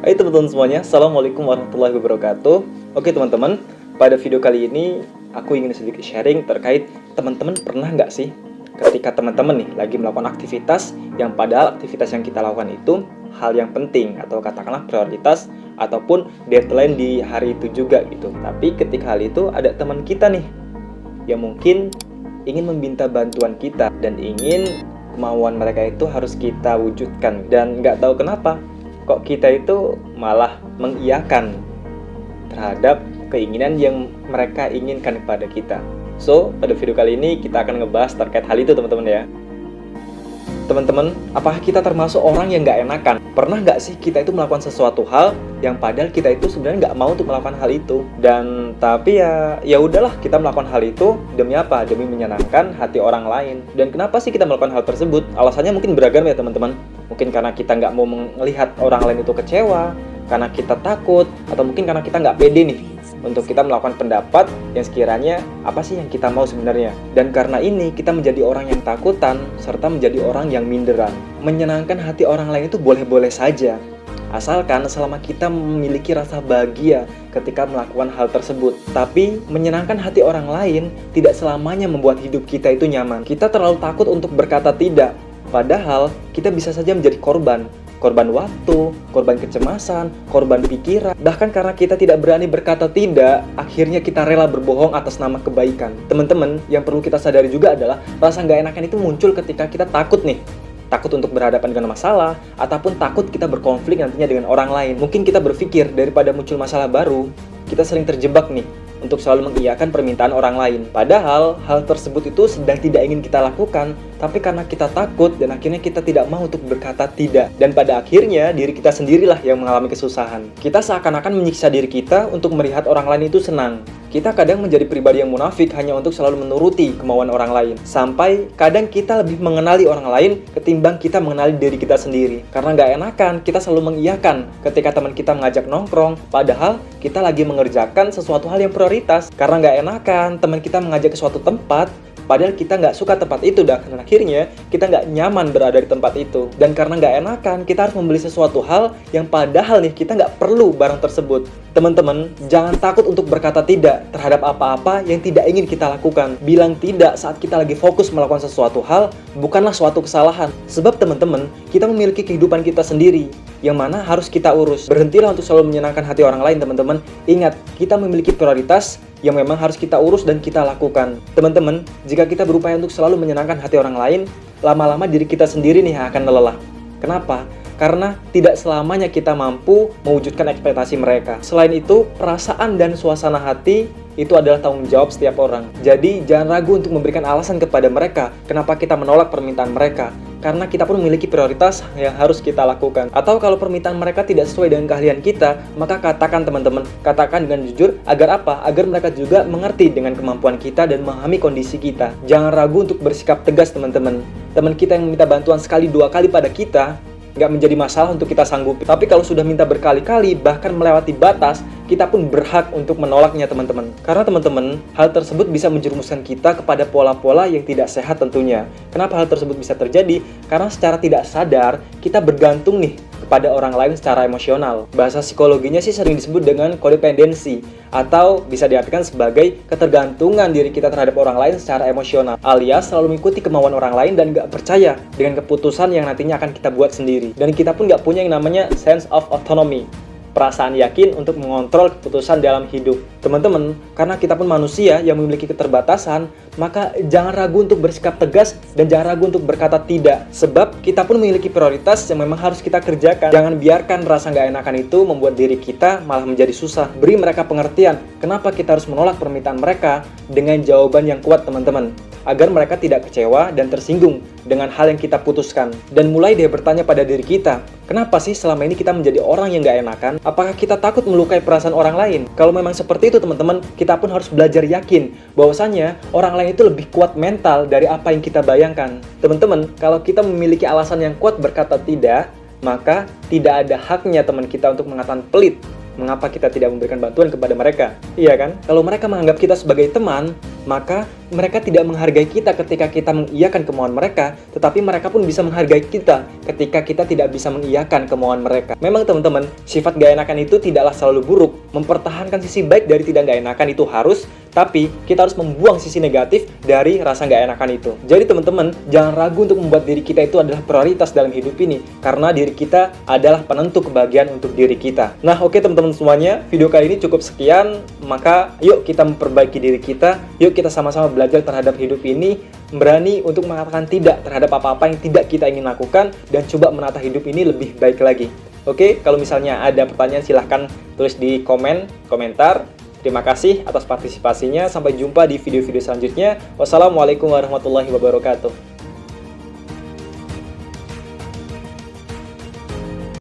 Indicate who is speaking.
Speaker 1: Hai teman-teman semuanya, Assalamualaikum warahmatullahi wabarakatuh. Oke teman-teman, pada video kali ini aku ingin sedikit sharing terkait teman-teman pernah nggak sih ketika teman-teman nih lagi melakukan aktivitas yang padahal aktivitas yang kita lakukan itu hal yang penting atau katakanlah prioritas ataupun deadline di hari itu juga gitu. Tapi ketika hal itu ada teman kita nih yang mungkin ingin meminta bantuan kita dan ingin kemauan mereka itu harus kita wujudkan, dan nggak tahu kenapa kok kita itu malah mengiyakan terhadap keinginan yang mereka inginkan kepada kita. So, pada video kali ini kita akan ngebahas terkait hal itu teman-teman ya. Teman-teman, apakah kita termasuk orang yang nggak enakan? Pernah nggak sih kita itu melakukan sesuatu hal yang padahal kita itu sebenarnya nggak mau untuk melakukan hal itu, dan tapi ya udahlah kita melakukan hal itu demi apa? Demi menyenangkan hati orang lain. Dan kenapa sih kita melakukan hal tersebut? Alasannya mungkin beragam ya teman-teman. Mungkin karena kita nggak mau melihat orang lain itu kecewa, karena kita takut, atau mungkin karena kita nggak pede nih untuk kita melakukan pendapat yang sekiranya apa sih yang kita mau sebenarnya. Dan karena ini kita menjadi orang yang takutan serta menjadi orang yang minderan. Menyenangkan hati orang lain itu boleh-boleh saja, asalkan selama kita memiliki rasa bahagia ketika melakukan hal tersebut. Tapi menyenangkan hati orang lain tidak selamanya membuat hidup kita itu nyaman. Kita terlalu takut untuk berkata tidak, padahal kita bisa saja menjadi korban waktu, korban kecemasan, korban pikiran. Bahkan karena kita tidak berani berkata tidak, akhirnya kita rela berbohong atas nama kebaikan. Teman-teman, yang perlu kita sadari juga adalah rasa nggak enakan itu muncul ketika kita takut nih. Takut untuk berhadapan dengan masalah, ataupun takut kita berkonflik nantinya dengan orang lain. Mungkin kita berpikir daripada muncul masalah baru, kita sering terjebak nih untuk selalu mengiyakan permintaan orang lain. Padahal hal tersebut itu sedang tidak ingin kita lakukan, tapi karena kita takut dan akhirnya kita tidak mau untuk berkata tidak. Dan pada akhirnya diri kita sendirilah yang mengalami kesusahan. Kita seakan-akan menyiksa diri kita untuk melihat orang lain itu senang. Kita kadang menjadi pribadi yang munafik hanya untuk selalu menuruti kemauan orang lain. Sampai kadang kita lebih mengenali orang lain ketimbang kita mengenali diri kita sendiri. Karena nggak enakan, kita selalu mengiyakan ketika teman kita mengajak nongkrong, padahal kita lagi mengerjakan sesuatu hal yang prioritas. Karena nggak enakan, teman kita mengajak ke suatu tempat, padahal kita nggak suka tempat itu, dan akhirnya kita nggak nyaman berada di tempat itu. Dan karena nggak enakan, kita harus membeli sesuatu hal yang padahal nih kita nggak perlu barang tersebut. Teman-teman, jangan takut untuk berkata tidak terhadap apa-apa yang tidak ingin kita lakukan. Bilang tidak saat kita lagi fokus melakukan sesuatu hal bukanlah suatu kesalahan. Sebab teman-teman, kita memiliki kehidupan kita sendiri yang mana harus kita urus. Berhentilah untuk selalu menyenangkan hati orang lain, teman-teman. Ingat, kita memiliki prioritas yang memang harus kita urus dan kita lakukan. Teman-teman, jika kita berupaya untuk selalu menyenangkan hati orang lain, lama-lama diri kita sendiri nih akan lelah. Kenapa? Karena tidak selamanya kita mampu mewujudkan ekspektasi mereka. Selain itu, perasaan dan suasana hati itu adalah tanggung jawab setiap orang. Jadi, jangan ragu untuk memberikan alasan kepada mereka kenapa kita menolak permintaan mereka. Karena kita pun memiliki prioritas yang harus kita lakukan. Atau kalau permintaan mereka tidak sesuai dengan keahlian kita, maka katakan teman-teman, katakan dengan jujur. Agar apa? Agar mereka juga mengerti dengan kemampuan kita dan memahami kondisi kita. Jangan ragu untuk bersikap tegas teman-teman. Teman kita yang meminta bantuan sekali dua kali pada kita, nggak menjadi masalah untuk kita sanggupi. Tapi kalau sudah minta berkali-kali, bahkan melewati batas, kita pun berhak untuk menolaknya teman-teman. Karena teman-teman, hal tersebut bisa menjerumuskan kita kepada pola-pola yang tidak sehat tentunya. Kenapa hal tersebut bisa terjadi? Karena secara tidak sadar, kita bergantung nih kepada orang lain secara emosional. Bahasa psikologinya sih sering disebut dengan kodependensi, atau bisa diartikan sebagai ketergantungan diri kita terhadap orang lain secara emosional, alias selalu mengikuti kemauan orang lain dan gak percaya dengan keputusan yang nantinya akan kita buat sendiri. Dan kita pun gak punya yang namanya sense of autonomy, perasaan yakin untuk mengontrol keputusan dalam hidup. Teman-teman, karena kita pun manusia yang memiliki keterbatasan, maka jangan ragu untuk bersikap tegas dan jangan ragu untuk berkata tidak. Sebab kita pun memiliki prioritas yang memang harus kita kerjakan. Jangan biarkan rasa nggak enakan itu membuat diri kita malah menjadi susah. Beri mereka pengertian kenapa kita harus menolak permintaan mereka dengan jawaban yang kuat teman-teman, agar mereka tidak kecewa dan tersinggung dengan hal yang kita putuskan. Dan mulai deh bertanya pada diri kita, kenapa sih selama ini kita menjadi orang yang gak enakan? Apakah kita takut melukai perasaan orang lain? Kalau memang seperti itu teman-teman, kita pun harus belajar yakin bahwasanya orang lain itu lebih kuat mental dari apa yang kita bayangkan. Teman-teman, kalau kita memiliki alasan yang kuat berkata tidak, maka tidak ada haknya teman kita untuk mengatakan pelit, mengapa kita tidak memberikan bantuan kepada mereka? Iya kan? Kalau mereka menganggap kita sebagai teman, maka mereka tidak menghargai kita ketika kita mengiyakan kemauan mereka, tetapi mereka pun bisa menghargai kita ketika kita tidak bisa mengiyakan kemauan mereka. Memang teman-teman, sifat gak enakan itu tidaklah selalu buruk. Mempertahankan sisi baik dari tidak gak enakan itu harus, tapi kita harus membuang sisi negatif dari rasa gak enakan itu. Jadi teman-teman, jangan ragu untuk membuat diri kita itu adalah prioritas dalam hidup ini, karena diri kita adalah penentu kebahagiaan untuk diri kita. Nah, oke teman-teman semuanya, video kali ini cukup sekian. Maka yuk kita memperbaiki diri kita, yuk kita sama-sama belajar terhadap hidup ini, berani untuk mengatakan tidak terhadap apa-apa yang tidak kita ingin lakukan, dan coba menata hidup ini lebih baik lagi. Oke, kalau misalnya ada pertanyaan silahkan tulis di komentar. Terima kasih atas partisipasinya. Sampai jumpa di video-video selanjutnya. Wassalamualaikum warahmatullahi wabarakatuh.